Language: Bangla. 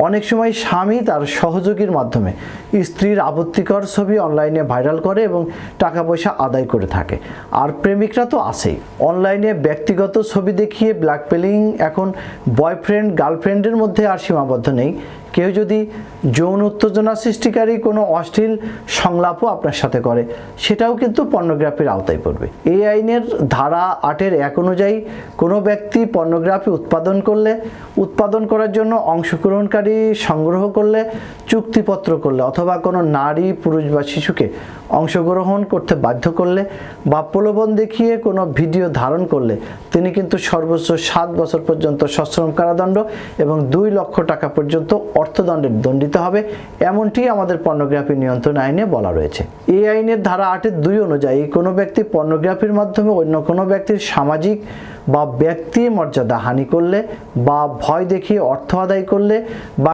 অনেক সময় স্বামী তার সহযোগীর মাধ্যমে স্ত্রীর আপত্তিকর ছবি অনলাইনে ভাইরাল করে এবং টাকা পয়সা আদায় করে থাকে। আর প্রেমিকরা তো আছেই, অনলাইনে ব্যক্তিগত ছবি দেখিয়ে ব্ল্যাকমেলিং এখন বয়ফ্রেন্ড গার্লফ্রেন্ডের মধ্যে আর সীমাবদ্ধ নেই। কেউ যদি যৌন উত্তেজনা সৃষ্টিকারী কোনো অশ্লীল সংলাপও আপনার সাথে করে, সেটাও কিন্তু পর্নোগ্রাফির আওতায় পড়বে। এই আইনের ধারা 8-1 অনুযায়ী কোনো ব্যক্তি পর্নোগ্রাফি উৎপাদন করার জন্য অংশগ্রহণকারী সংগ্রহ করলে, চুক্তিপত্র করলে অথবা কোনো নারী, পুরুষ বা শিশুকে অংশগ্রহণ করতে বাধ্য করলে বা প্রলোভন দেখিয়ে কোনো ভিডিও ধারণ করলে তিনি কিন্তু সর্বোচ্চ 7 বছর পর্যন্ত সশ্রম কারাদণ্ড এবং 2 লক্ষ টাকা পর্যন্ত অর্থদণ্ডে দণ্ডিত হবে, এমনটি আমাদের পর্নোগ্রাফি নিয়ন্ত্রণ আইনে বলা রয়েছে। এই আইনের ধারা 8-2 অনুযায়ী কোনো ব্যক্তি পর্নোগ্রাফির মাধ্যমে অন্য কোনো ব্যক্তির সামাজিক বা ব্যক্তি মর্যাদা হানি করলে বা ভয় দেখিয়ে অর্থ আদায় করলে বা